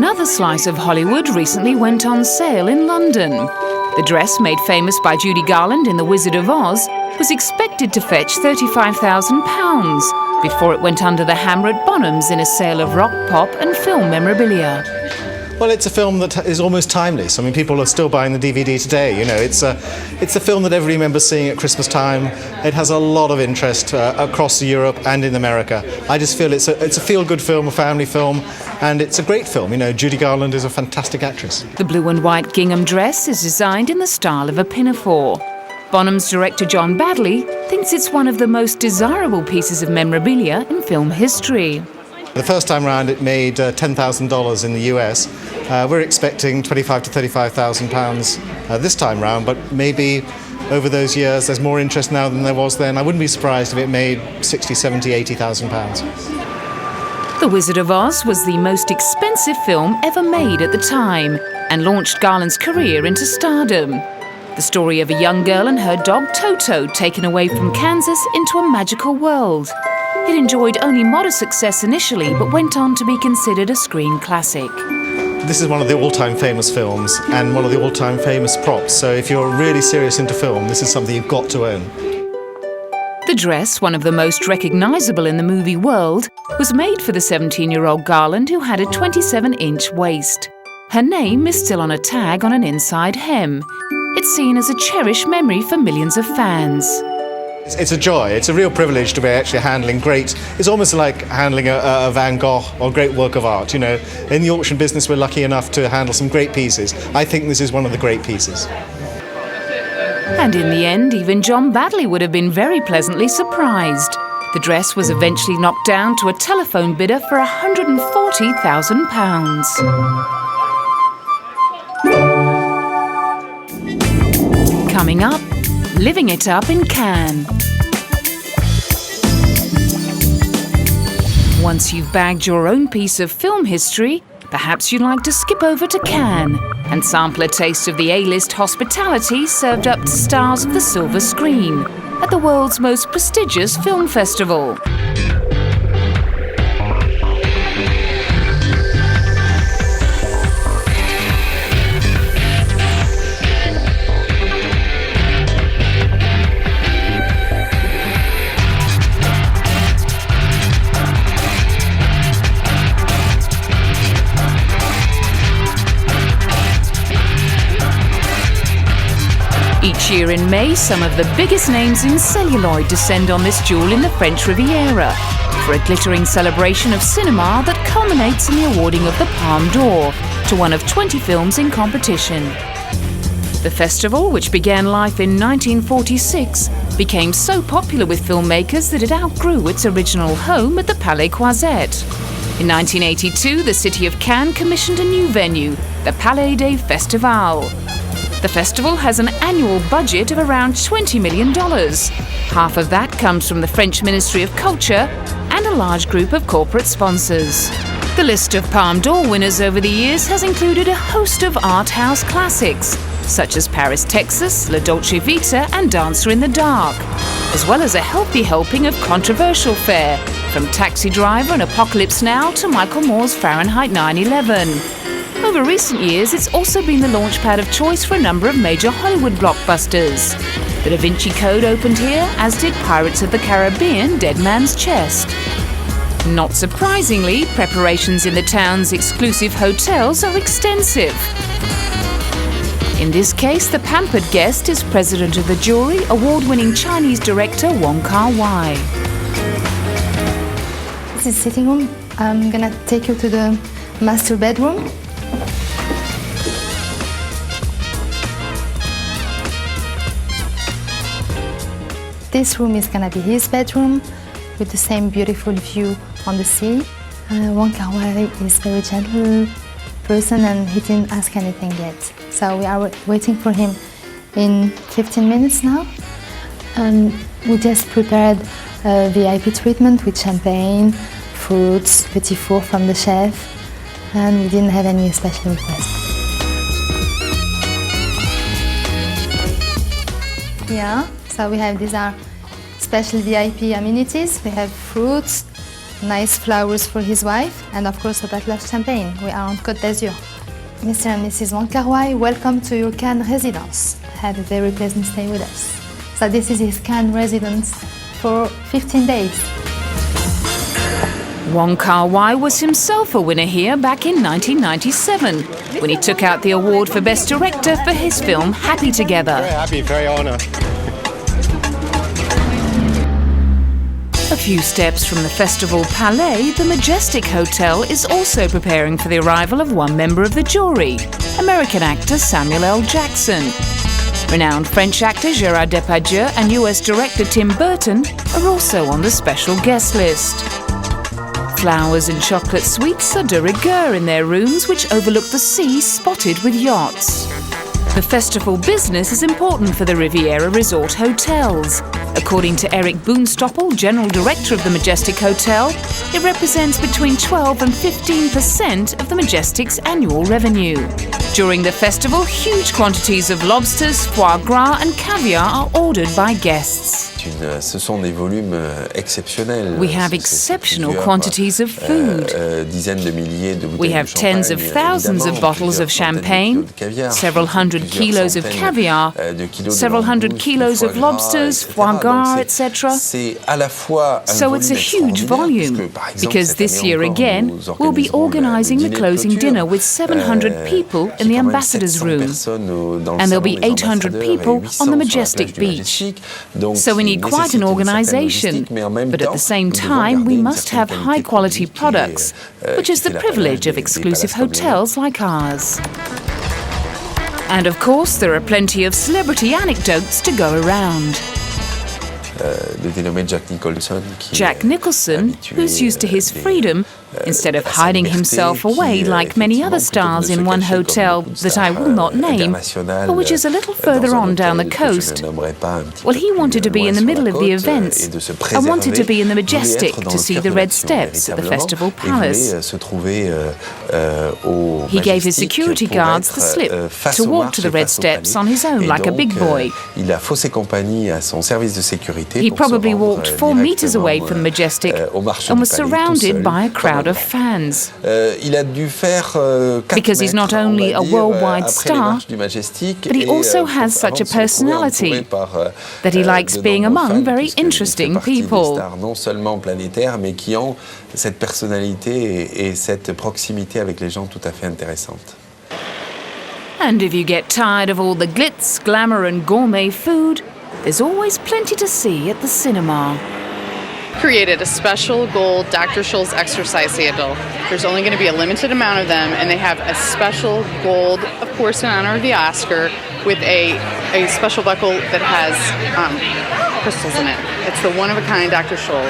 Another slice of Hollywood recently went on sale in London. The dress made famous by Judy Garland in The Wizard of Oz was expected to fetch £35,000 before it went under the hammer at Bonham's in a sale of rock, pop and film memorabilia. Well, it's a film that is almost timeless. I mean, people are still buying the DVD today. You know, it's a film that everybody remembers seeing at Christmas time. It has a lot of interest across Europe and in America. I just feel it's a feel-good film, a family film, and it's a great film. You know, Judy Garland is a fantastic actress. The blue and white gingham dress is designed in the style of a pinafore. Bonham's director John Baddeley thinks it's one of the most desirable pieces of memorabilia in film history. The first time round it made $10,000 in the US. We're expecting £25,000 to £35,000 this time round, but maybe over those years there's more interest now than there was then. I wouldn't be surprised if it made £60,000, £70,000, £80,000. The Wizard of Oz was the most expensive film ever made at the time and launched Garland's career into stardom. The story of a young girl and her dog Toto taken away from Kansas into a magical world. It enjoyed only modest success initially, but went on to be considered a screen classic. This is one of the all-time famous films and one of the all-time famous props, so if you're really serious into film, this is something you've got to own. The dress, one of the most recognisable in the movie world, was made for the 17-year-old Garland who had a 27-inch waist. Her name is still on a tag on an inside hem. It's seen as a cherished memory for millions of fans. It's a joy, it's a real privilege to be actually handling great, it's almost like handling a Van Gogh or a great work of art, you know. In the auction business we're lucky enough to handle some great pieces. I think this is one of the great pieces. And in the end, even John Baddeley would have been very pleasantly surprised. The dress was eventually knocked down to a telephone bidder for £140,000. Coming up, living it up in Cannes. Once you've bagged your own piece of film history, perhaps you'd like to skip over to Cannes and sample a taste of the A-list hospitality served up to stars of the silver screen at the world's most prestigious film festival. Each year in May, some of the biggest names in celluloid descend on this jewel in the French Riviera for a glittering celebration of cinema that culminates in the awarding of the Palme d'Or to one of 20 films in competition. The festival, which began life in 1946, became so popular with filmmakers that it outgrew its original home at the Palais. In 1982, the city of Cannes commissioned a new venue, the Palais des Festivals. The festival has an annual budget of around $20 million. Half of that comes from the French Ministry of Culture and a large group of corporate sponsors. The list of Palme d'Or winners over the years has included a host of art house classics, such as Paris, Texas, La Dolce Vita and Dancer in the Dark, as well as a healthy helping of controversial fare, from Taxi Driver and Apocalypse Now to Michael Moore's Fahrenheit 9/11. Over recent years, it's also been the launchpad of choice for a number of major Hollywood blockbusters. The Da Vinci Code opened here, as did Pirates of the Caribbean: Dead Man's Chest. Not surprisingly, preparations in the town's exclusive hotels are extensive. In this case, the pampered guest is president of the jury, award-winning Chinese director Wong Kar-wai. This is the sitting room. I'm gonna take you to the master bedroom. This room is gonna be his bedroom with the same beautiful view on the sea. Wong Kar-wai is a very gentle person and he didn't ask anything yet. So we are waiting for him in 15 minutes now. We just prepared a VIP treatment with champagne, fruits, petit four from the chef, and we didn't have any special requests. Yeah, so we have these are special VIP amenities. We have fruits, nice flowers for his wife, and of course a bottle of champagne. We are on Côte d'Azur. Mr. and Mrs. Wong Kar-wai, welcome to your Cannes residence. Have a very pleasant stay with us. So this is his Cannes residence for 15 days. Wong Kar-wai was himself a winner here back in 1997 when he took out the award for Best Director for his film Happy Together. Very happy, very honoured. A few steps from the festival Palais, the Majestic Hotel is also preparing for the arrival of one member of the jury, American actor Samuel L. Jackson. Renowned French actor Gérard Depardieu and US director Tim Burton are also on the special guest list. Flowers and chocolate sweets are de rigueur in their rooms, which overlook the sea spotted with yachts. The festival business is important for the Riviera Resort hotels. According to Eric Boonstoppel, General Director of the Majestic Hotel, it represents between 12 and 15% of the Majestic's annual revenue. During the festival, huge quantities of lobsters, foie gras and caviar are ordered by guests. Ce sont des volumes exceptionnels. We have exceptional quantities of food. Dizaines de milliers de bouteilles We have de champagne, tens of thousands of bottles of champagne, several hundred kilos of caviar, several hundred kilos of lobsters, foie gras, etc. So it's a huge volume, because this year again we'll be organising the closing dinner with 700 people in the ambassador's room, and there'll be 800 people on the Majestic Beach. So we need quite an organisation, but at the same time we must have high-quality products, which is the privilege of exclusive hotels like ours. And of course there are plenty of celebrity anecdotes to go around. Jack Nicholson, who's used to his freedom, instead of hiding himself away like many other stars in one hotel that I will not name, but which is a little further on down the coast, well, he wanted to be in the middle of the events and wanted to be in the Majestic to see the red steps at the festival Palace. He gave his security guards the slip to walk to the red steps on his own like a big boy. He probably walked 4 meters away from the Majestic and was surrounded by a crowd of fans. Because he's not only a worldwide star, but he also has such a personality that he likes being among very interesting people. Non seulement planétaires, mais qui ont cette personnalité et cette proximité avec les gens tout à fait intéressante. And if you get tired of all the glitz, glamour and gourmet food, there's always plenty to see at the cinema. Created a special gold Dr. Scholl's exercise sandal. There's only going to be a limited amount of them, and they have a special gold, of course, in honor of the Oscar, with a special buckle that has crystals in it. It's the one-of-a-kind Dr. Scholl.